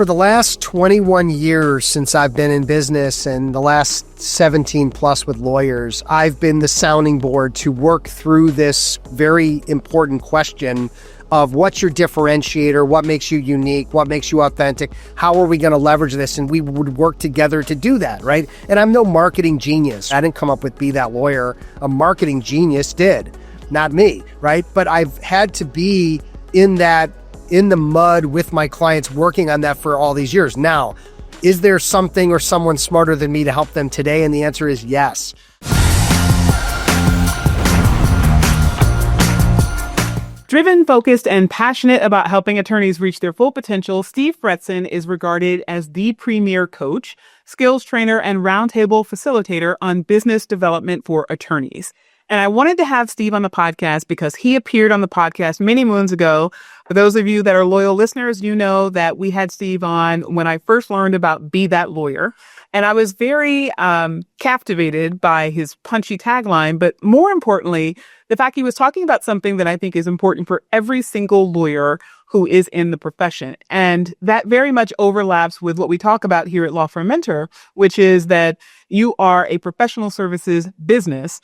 for the last 21 years since I've been in business and the last 17 plus with lawyers, I've been the sounding board to work through this very important question of what's your differentiator, what makes you unique, what makes you authentic, how are we going to leverage this? And we would work together to do that, right? And I'm no marketing genius. I didn't come up with Be That Lawyer. A marketing genius did, not me, right? But I've had to be in the mud with my clients working on that for all these years. Now, is there something or someone smarter than me to help them today? And the answer is yes. Driven, focused, and passionate about helping attorneys reach their full potential, Steve Fretzin is regarded as the premier coach, skills trainer, and roundtable facilitator on business development for attorneys. And I wanted to have Steve on the podcast because he appeared on the podcast many moons ago. For those of you that are loyal listeners, you know that we had Steve on when I first learned about Be That Lawyer. And I was very captivated by his punchy tagline, but more importantly, the fact he was talking about something that I think is important for every single lawyer who is in the profession. And that very much overlaps with what we talk about here at Law Firm Mentor, which is that you are a professional services business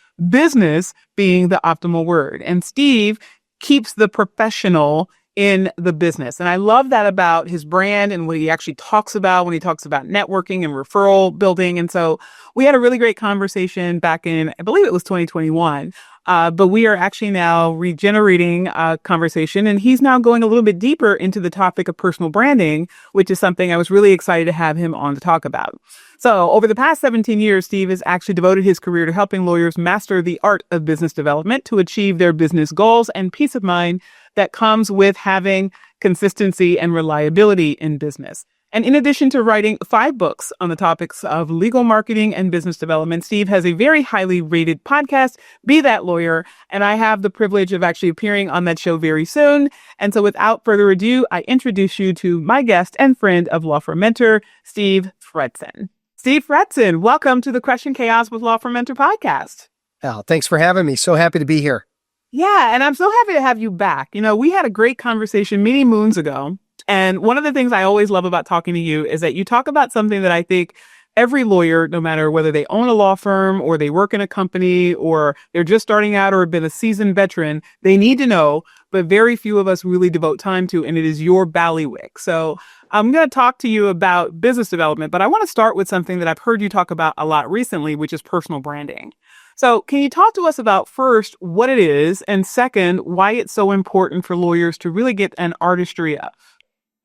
being the optimal word. And Steve keeps the professional in the business. And I love that about his brand and what he actually talks about when he talks about networking and referral building. And so we had a really great conversation back in, I believe it was 2021. But we are actually now regenerating a conversation, and he's now going a little bit deeper into the topic of personal branding, which is something I was really excited to have him on to talk about. So over the past 17 years, Steve has actually devoted his career to helping lawyers master the art of business development to achieve their business goals and peace of mind that comes with having consistency and reliability in business. And in addition to writing 5 books on the topics of legal marketing and business development, Steve has a very highly rated podcast, Be That Lawyer, and I have the privilege of actually appearing on that show very soon. And so without further ado, I introduce you to my guest and friend of Law Firm Mentor, Steve Fretzin. Steve Fretzin, welcome to the Crushing Chaos with Law Firm Mentor podcast. Oh, thanks for having me. So happy to be here. Yeah, and I'm so happy to have you back. You know, we had a great conversation many moons ago. And one of the things I always love about talking to you is that you talk about something that I think every lawyer, no matter whether they own a law firm or they work in a company or they're just starting out or have been a seasoned veteran, they need to know, but very few of us really devote time to, and it is your bailiwick. So I'm going to talk to you about business development, but I want to start with something that I've heard you talk about a lot recently, which is personal branding. So can you talk to us about first what it is, and second, why it's so important for lawyers to really get an artistry of?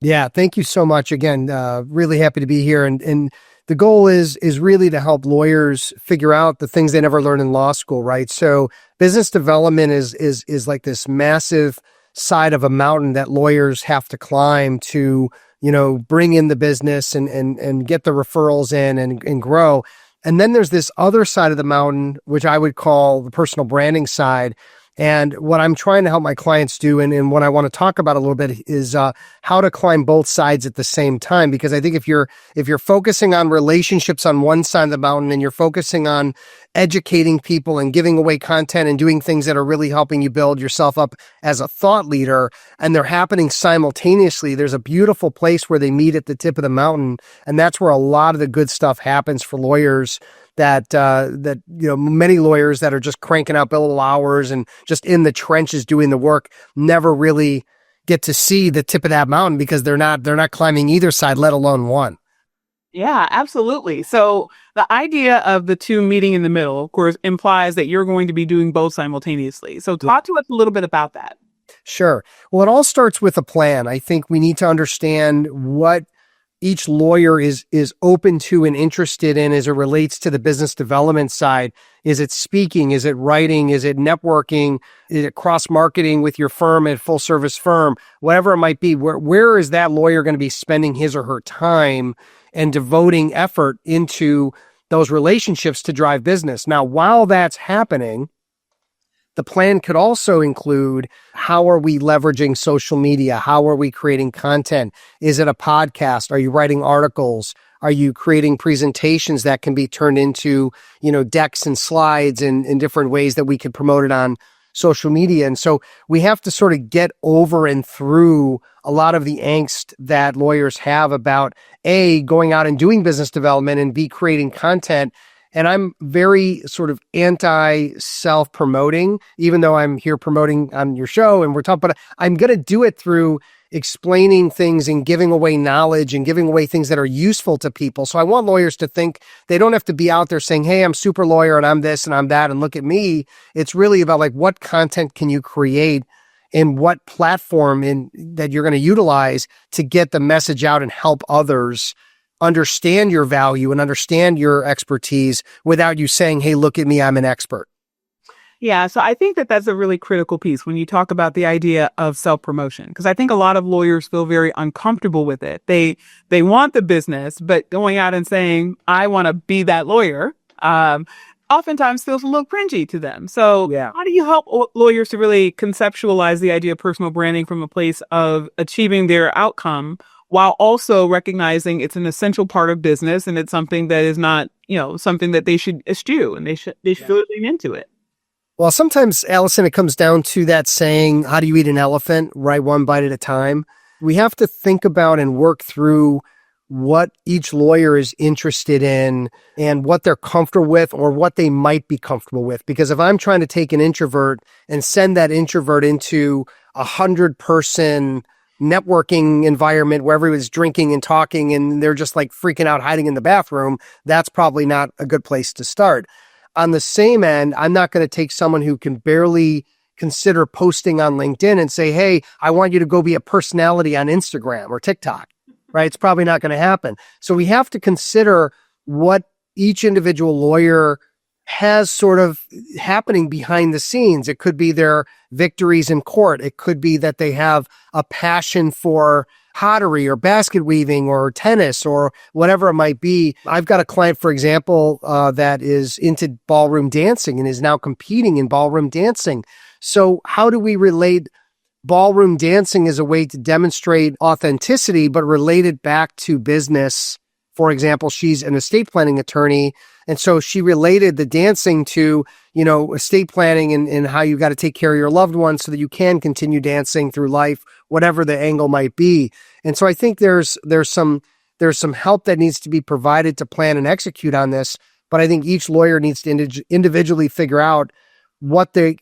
Yeah, thank you so much. Again, really happy to be here. And the goal is really to help lawyers figure out the things they never learned in law school, right? So business development is like this massive side of a mountain that lawyers have to climb to, bring in the business and get the referrals in and grow. And then there's this other side of the mountain, which I would call the personal branding side. And what I'm trying to help my clients do, and what I want to talk about a little bit, is how to climb both sides at the same time. Because I think if you're focusing on relationships on one side of the mountain and you're focusing on educating people and giving away content and doing things that are really helping you build yourself up as a thought leader, and they're happening simultaneously, there's a beautiful place where they meet at the tip of the mountain. And that's where a lot of the good stuff happens for lawyers. That many lawyers that are just cranking out billable hours and just in the trenches doing the work never really get to see the tip of that mountain because they're not climbing either side, let alone one. Yeah, absolutely. So the idea of the two meeting in the middle, of course, implies that you're going to be doing both simultaneously. So talk to us a little bit about that. Sure. Well, it all starts with a plan. I think we need to understand what each lawyer is open to and interested in as it relates to the business development side. Is it speaking? Is it writing? Is it networking? Is it cross-marketing with your firm at full service firm? Whatever it might be, where is that lawyer going to be spending his or her time and devoting effort into those relationships to drive business? Now, while that's happening, the plan could also include, how are we leveraging social media? How are we creating content? Is it a podcast? Are you writing articles? Are you creating presentations that can be turned into, decks and slides and in different ways that we could promote it on social media. And so we have to sort of get over and through a lot of the angst that lawyers have about A, going out and doing business development, and B, creating content. And I'm very sort of anti-self-promoting, even though I'm here promoting on your show and we're talking, but I'm going to do it through explaining things and giving away knowledge and giving away things that are useful to people. So I want lawyers to think they don't have to be out there saying, hey, I'm super lawyer and I'm this and I'm that and look at me. It's really about like, what content can you create and what platform that you're going to utilize to get the message out and help others understand your value and understand your expertise without you saying, hey, look at me, I'm an expert. Yeah, so I think that that's a really critical piece when you talk about the idea of self-promotion, because I think a lot of lawyers feel very uncomfortable with it. They want the business, but going out and saying, I want to be that lawyer, oftentimes feels a little cringy to them. So how do you help lawyers to really conceptualize the idea of personal branding from a place of achieving their outcome while also recognizing it's an essential part of business and it's something that is not, something that they should eschew and they should lean into it? Well, sometimes, Allison, it comes down to that saying, how do you eat an elephant? Right, one bite at a time. We have to think about and work through what each lawyer is interested in and what they're comfortable with or what they might be comfortable with. Because if I'm trying to take an introvert and send that introvert into 100-person networking environment where everyone's drinking and talking and they're just like freaking out, hiding in the bathroom, that's probably not a good place to start. On the same end, I'm not going to take someone who can barely consider posting on LinkedIn and say, hey, I want you to go be a personality on Instagram or TikTok, right? It's probably not going to happen. So we have to consider what each individual lawyer has sort of happening behind the scenes. It could be their victories in court. It could be that they have a passion for pottery or basket weaving or tennis or whatever it might be. I've got a client, for example, that is into ballroom dancing and is now competing in ballroom dancing. So how do we relate ballroom dancing as a way to demonstrate authenticity, but relate it back to business? For example, she's an estate planning attorney. And so she related the dancing to, estate planning and how you've got to take care of your loved ones so that you can continue dancing through life, whatever the angle might be. And so I think there's some help that needs to be provided to plan and execute on this. But I think each lawyer needs to individually figure out what they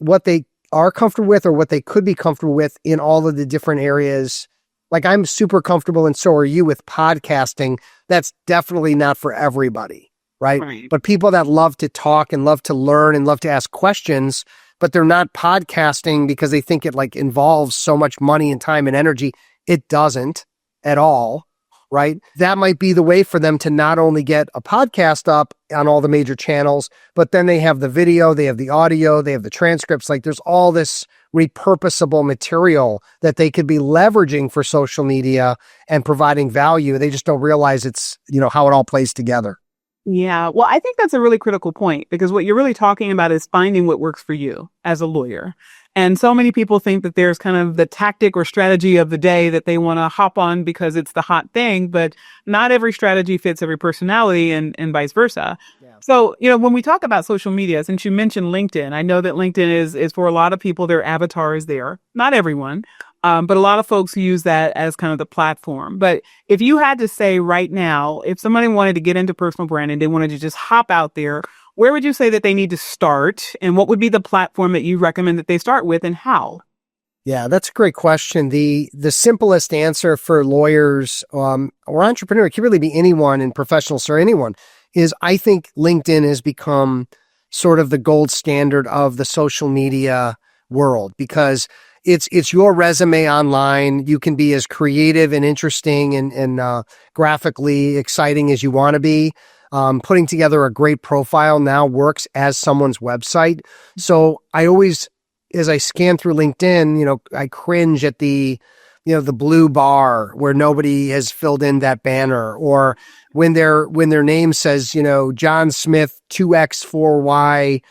are comfortable with or what they could be comfortable with in all of the different areas. Like I'm super comfortable, and so are you, with podcasting. That's definitely not for everybody, right? But people that love to talk and love to learn and love to ask questions, but they're not podcasting because they think it like involves so much money and time and energy. It doesn't at all, right? That might be the way for them to not only get a podcast up on all the major channels, but then they have the video, they have the audio, they have the transcripts. Like there's all this repurposable material that they could be leveraging for social media and providing value. They just don't realize it's, how it all plays together. Yeah, well, I think that's a really critical point, because what you're really talking about is finding what works for you as a lawyer. And so many people think that there's kind of the tactic or strategy of the day that they want to hop on because it's the hot thing, but not every strategy fits every personality and vice versa. Yeah. So, when we talk about social media, since you mentioned LinkedIn, I know that LinkedIn is for a lot of people, their avatar is there. Not everyone, but a lot of folks use that as kind of the platform. But if you had to say right now, if somebody wanted to get into personal branding, they wanted to just hop out there, where would you say that they need to start? And what would be the platform that you recommend that they start with, and how? Yeah, that's a great question. The simplest answer for lawyers or entrepreneur, it can really be anyone in professionals or anyone, is I think LinkedIn has become sort of the gold standard of the social media world, because it's your resume online. You can be as creative and interesting and graphically exciting as you want to be. Putting together a great profile now works as someone's website. So I always, as I scan through LinkedIn, I cringe at the blue bar where nobody has filled in that banner, or when their name says, John Smith 2X4Y,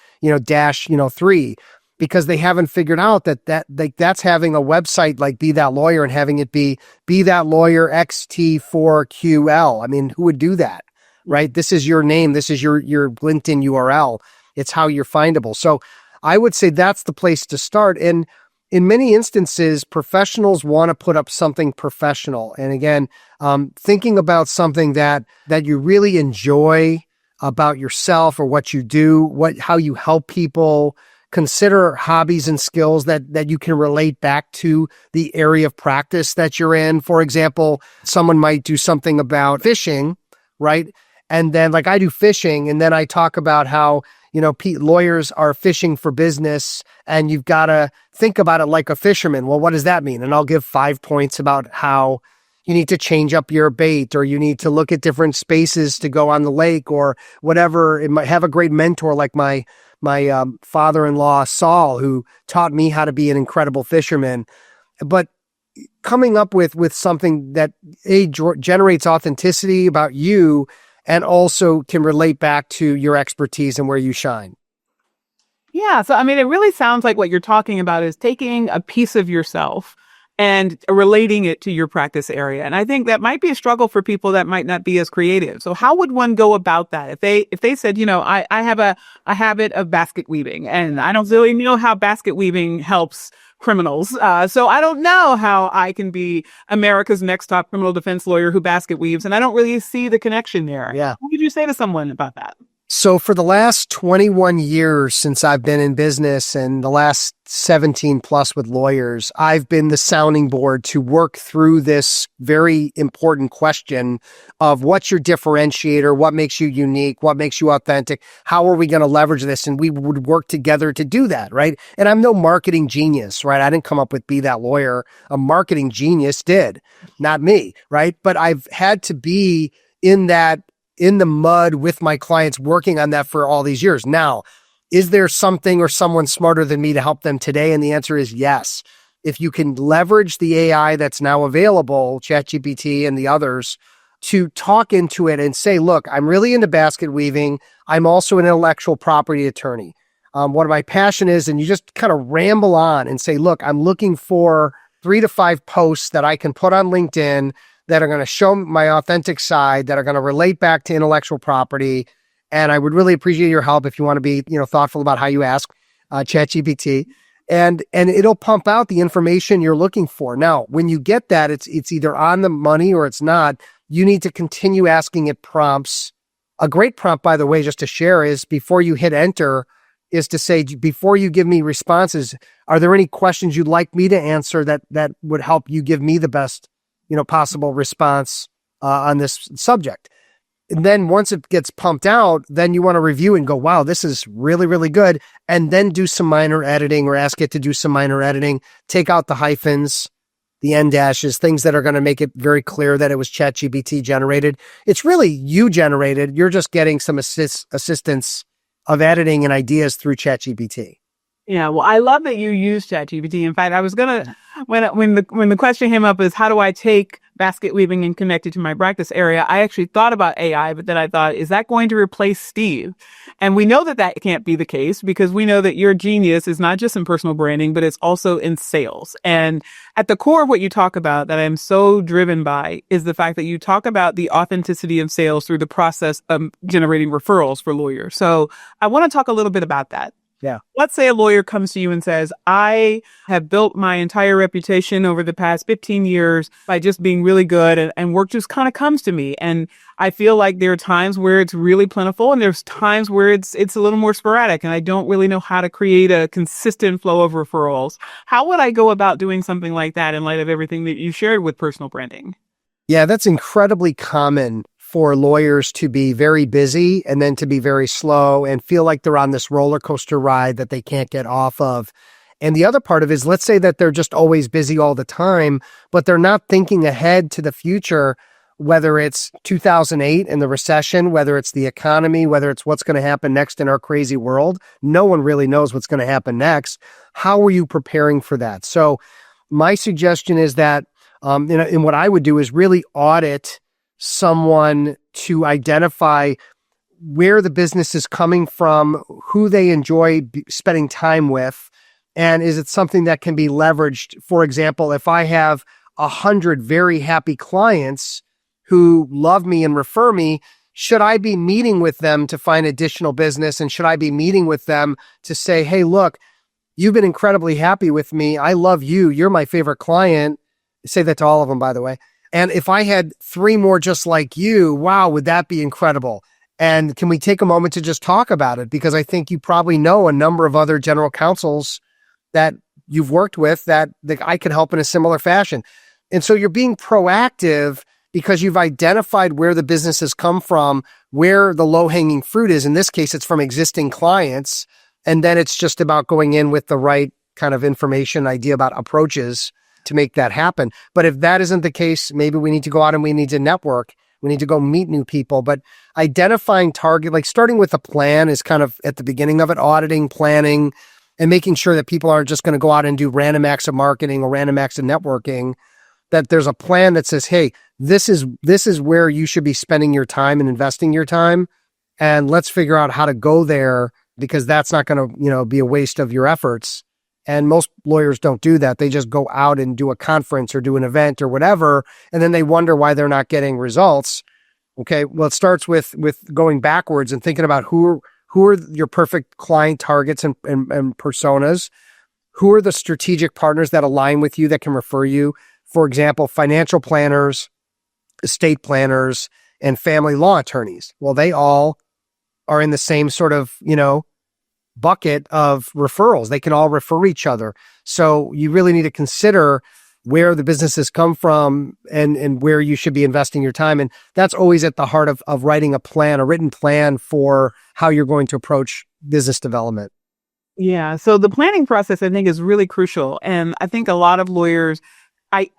dash, 3, because they haven't figured out that's having a website like Be That Lawyer and having it be That Lawyer XT4QL. I mean, who would do that? Right? This is your name. This is your LinkedIn URL. It's how you're findable. So I would say that's the place to start. And in many instances, professionals want to put up something professional. And again, thinking about something that you really enjoy about yourself or what you do, how you help people. Consider hobbies and skills that you can relate back to the area of practice that you're in. For example, someone might do something about fishing, right? And then like I do fishing, and then I talk about how, lawyers are fishing for business, and you've got to think about it like a fisherman. Well, what does that mean? And I'll give 5 points about how you need to change up your bait, or you need to look at different spaces to go on the lake, or whatever. It might have a great mentor like my father-in-law, Saul, who taught me how to be an incredible fisherman. But coming up with something that generates authenticity about you and also can relate back to your expertise and where you shine. Yeah. So, I mean, it really sounds like what you're talking about is taking a piece of yourself and relating it to your practice area. And I think that might be a struggle for people that might not be as creative. So how would one go about that? If they said, I have a habit of basket weaving, and I don't really know how basket weaving helps criminals. So I don't know how I can be America's next top criminal defense lawyer who basket weaves. And I don't really see the connection there. Yeah. What would you say to someone about that? So for the last 21 years since I've been in business, and the last 17 plus with lawyers, I've been the sounding board to work through this very important question of what's your differentiator, what makes you unique, what makes you authentic, how are we going to leverage this? And we would work together to do that, right? And I'm no marketing genius, right? I didn't come up with Be That Lawyer. A marketing genius did, not me, right? But I've had to be in the mud with my clients working on that for all these years. Now, is there something or someone smarter than me to help them today? And the answer is yes. If you can leverage the AI that's now available, ChatGPT and the others, to talk into it and say, look, I'm really into basket weaving. I'm also an intellectual property attorney. What my passion is, and you just kind of ramble on and say, look, I'm looking for 3 to 5 posts that I can put on LinkedIn that are going to show my authentic side, that are going to relate back to intellectual property. And I would really appreciate your help if you want to be, thoughtful about how you ask ChatGPT, and it'll pump out the information you're looking for. Now, when you get that, it's either on the money or it's not. You need to continue asking it prompts. A great prompt, by the way, just to share, is before you hit enter, is to say, before you give me responses, are there any questions you'd like me to answer that would help you give me the best possible response on this subject? And then once it gets pumped out, then you want to review and go, wow, this is really, really good. And then do some minor editing, or ask it to do some minor editing, take out the hyphens, the end dashes, things that are going to make it very clear that it was ChatGPT generated. It's really you generated. You're just getting some assistance of editing and ideas through ChatGPT. Yeah, well, I love that you use ChatGPT. In fact, I was gonna, when the question came up is how do I take basket weaving and connect it to my practice area, I actually thought about AI, but then I thought, is that going to replace Steve? And we know that can't be the case, because we know that your genius is not just in personal branding, but it's also in sales. And at the core of what you talk about that I'm so driven by is the fact that you talk about the authenticity of sales through the process of generating referrals for lawyers. So I want to talk a little bit about that. Yeah. Let's say a lawyer comes to you and says, I have built my entire reputation over the past 15 years by just being really good, and work just kind of comes to me. And I feel like there are times where it's really plentiful, and there's times where it's a little more sporadic, and I don't really know how to create a consistent flow of referrals. How would I go about doing something like that in light of everything that you shared with personal branding? Yeah, that's incredibly common for lawyers to be very busy and then to be very slow and feel like they're on this roller coaster ride that they can't get off of. And the other part of it is, let's say that they're just always busy all the time, but they're not thinking ahead to the future, whether it's 2008 and the recession, whether it's the economy, whether it's what's going to happen next in our crazy world. No one really knows what's going to happen next. How are you preparing for that? So my suggestion is that, and what I would do is really audit someone to identify where the business is coming from, who they enjoy spending time with, and is it something that can be leveraged? For example, if I have 100 very happy clients who love me and refer me, should I be meeting with them to find additional business? And should I be meeting with them to say, hey, look, you've been incredibly happy with me. I love you. You're my favorite client. Say that to all of them, by the way. And if I had 3 more just like you, wow, would that be incredible? And can we take a moment to just talk about it? Because I think you probably know a number of other general counsels that you've worked with that I could help in a similar fashion. And so you're being proactive because you've identified where the business has come from, where the low-hanging fruit is. In this case, it's from existing clients. And then it's just about going in with the right kind of information, idea about approaches to make that happen. But if that isn't the case, maybe we need to go out and we need to network. We need to go meet new people. But identifying target, like starting with a plan is kind of at the beginning of it, auditing, planning, and making sure that people aren't just going to go out and do random acts of marketing or random acts of networking, that there's a plan that says, hey, this is where you should be spending your time and investing your time. And let's figure out how to go there, because that's not going to, be a waste of your efforts. And most lawyers don't do that. They just go out and do a conference or do an event or whatever, and then they wonder why they're not getting results. Okay, well, it starts with going backwards and thinking about who are your perfect client targets and personas. Who are the strategic partners that align with you that can refer you? For example, financial planners, estate planners, and family law attorneys. Well, they all are in the same sort of, bucket of referrals. They can all refer each other. So you really need to consider where the businesses come from and where you should be investing your time. And that's always at the heart of writing a plan, a written plan for how you're going to approach business development. Yeah. So the planning process, I think, is really crucial. And I think a lot of lawyers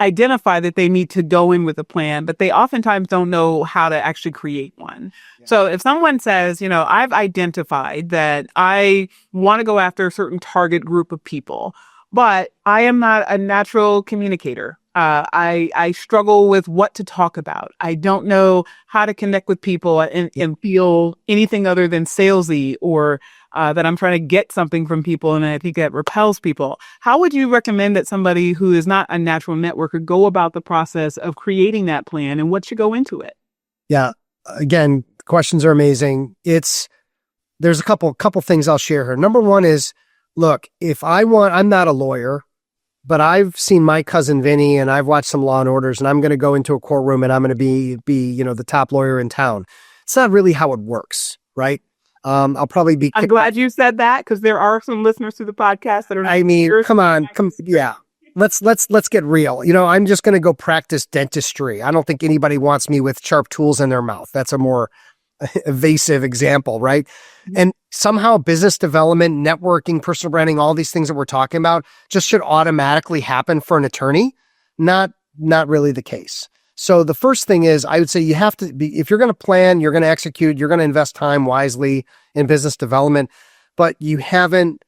identify that they need to go in with a plan, but they oftentimes don't know how to actually create one. Yeah. So if someone says, I've identified that I want to go after a certain target group of people, but I am not a natural communicator. I struggle with what to talk about. I don't know how to connect with people and feel anything other than salesy or that I'm trying to get something from people, and I think that repels people. How would you recommend that somebody who is not a natural networker go about the process of creating that plan, and what should go into it? Yeah. Again, questions are amazing. There's a couple things I'll share here. Number one is, look, I'm not a lawyer, but I've seen my cousin Vinny and I've watched some Law and Orders, and I'm going to go into a courtroom and I'm going to be the top lawyer in town. It's not really how it works, right? I'll probably be. I'm glad you said that, because there are some listeners to the podcast that are. Yeah. Let's get real. I'm just going to go practice dentistry. I don't think anybody wants me with sharp tools in their mouth. That's a more evasive example, right? And somehow business development, networking, personal branding, all these things that we're talking about just should automatically happen for an attorney. Not really the case. So the first thing is, I would say you have to be, if you're going to plan, you're going to execute, you're going to invest time wisely in business development, but you haven't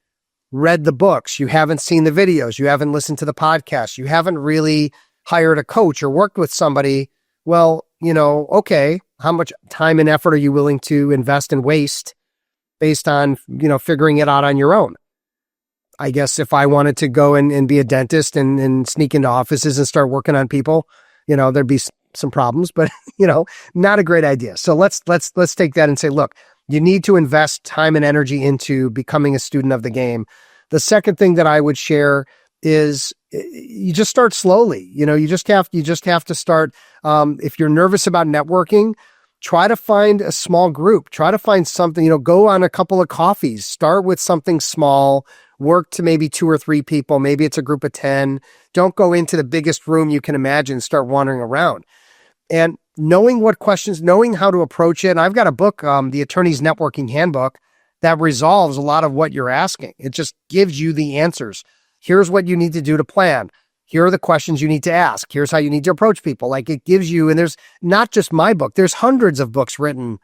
read the books, you haven't seen the videos, you haven't listened to the podcast, you haven't really hired a coach or worked with somebody. Well, okay, how much time and effort are you willing to invest and waste based on, figuring it out on your own? I guess if I wanted to go and be a dentist and sneak into offices and start working on people, there'd be some problems, but, not a great idea. So let's take that and say, look, you need to invest time and energy into becoming a student of the game. The second thing that I would share is you just start slowly. You just have to start. If you're nervous about networking, try to find a small group, try to find something, go on a couple of coffees, start with something small, work to maybe 2 or 3 people. Maybe it's a group of 10. Don't go into the biggest room you can imagine, start wandering around. And knowing what questions, knowing how to approach it. And I've got a book, The Attorney's Networking Handbook, that resolves a lot of what you're asking. It just gives you the answers. Here's what you need to do to plan. Here are the questions you need to ask. Here's how you need to approach people. Like, it gives you, and there's not just my book, there's hundreds of books written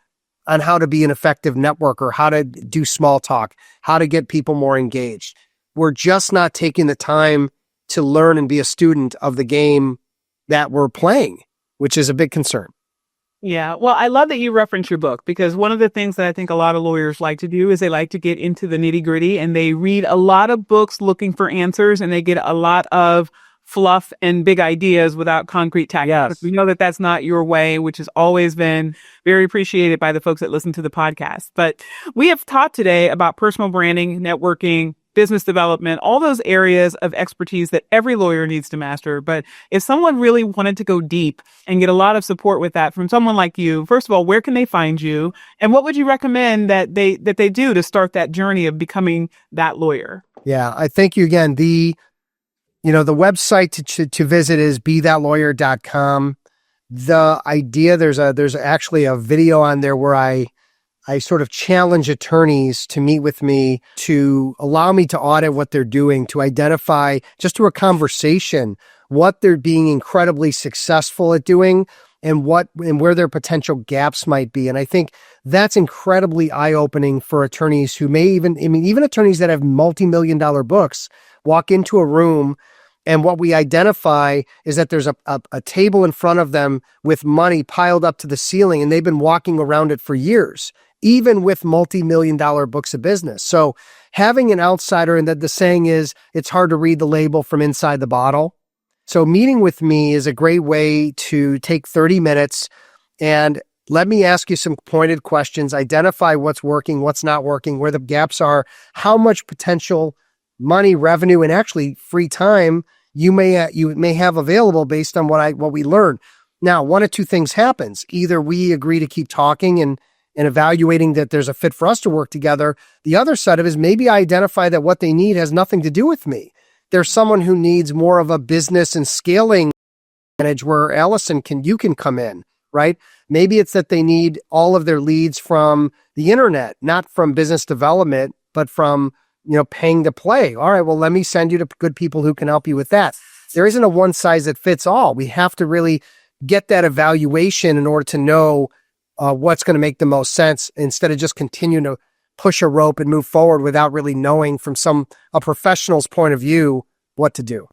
on how to be an effective networker, how to do small talk, how to get people more engaged. We're just not taking the time to learn and be a student of the game that we're playing, which is a big concern. Yeah. Well, I love that you reference your book, because one of the things that I think a lot of lawyers like to do is they like to get into the nitty gritty, and they read a lot of books looking for answers, and they get a lot of fluff and big ideas without concrete tactics. Yes. We know that that's not your way, which has always been very appreciated by the folks that listen to the podcast. But we have talked today about personal branding, networking, business development, all those areas of expertise that every lawyer needs to master. But if someone really wanted to go deep and get a lot of support with that from someone like you, first of all, where can they find you? And what would you recommend that they do to start that journey of becoming that lawyer? Yeah, I thank you again. The website to visit is bethatlawyer.com. The idea, there's actually a video on there where I sort of challenge attorneys to meet with me, to allow me to audit what they're doing, to identify, just through a conversation, what they're being incredibly successful at doing and where their potential gaps might be. And I think that's incredibly eye-opening for attorneys who may even attorneys that have multi-million-dollar books walk into a room, and what we identify is that there's a table in front of them with money piled up to the ceiling, and they've been walking around it for years, even with multi-million-dollar books of business. So having an outsider, and that the saying is, it's hard to read the label from inside the bottle. So meeting with me is a great way to take 30 minutes and let me ask you some pointed questions, identify what's working, what's not working, where the gaps are, how much potential money, revenue, and actually free time you may have available based on what we learn. Now, one of two things happens. Either we agree to keep talking and evaluating that there's a fit for us to work together. The other side of it is maybe I identify that what they need has nothing to do with me. There's someone who needs more of a business and scaling advantage where you can come in, right? Maybe it's that they need all of their leads from the internet, not from business development, but from, paying to play. All right, well, let me send you to good people who can help you with that. There isn't a one size that fits all. We have to really get that evaluation in order to know what's going to make the most sense, instead of just continuing to push a rope and move forward without really knowing from a professional's point of view what to do.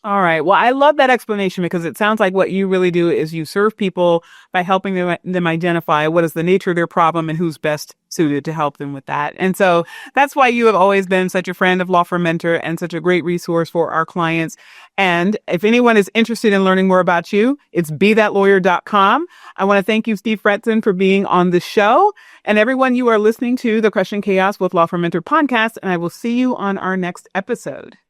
All right. Well, I love that explanation, because it sounds like what you really do is you serve people by helping them identify what is the nature of their problem and who's best suited to help them with that. And so that's why you have always been such a friend of Law Firm Mentor and such a great resource for our clients. And if anyone is interested in learning more about you, it's bethatlawyer.com. I want to thank you, Steve Fretzin, for being on the show. And everyone, you are listening to the Crushing Chaos with Law Firm Mentor podcast, and I will see you on our next episode.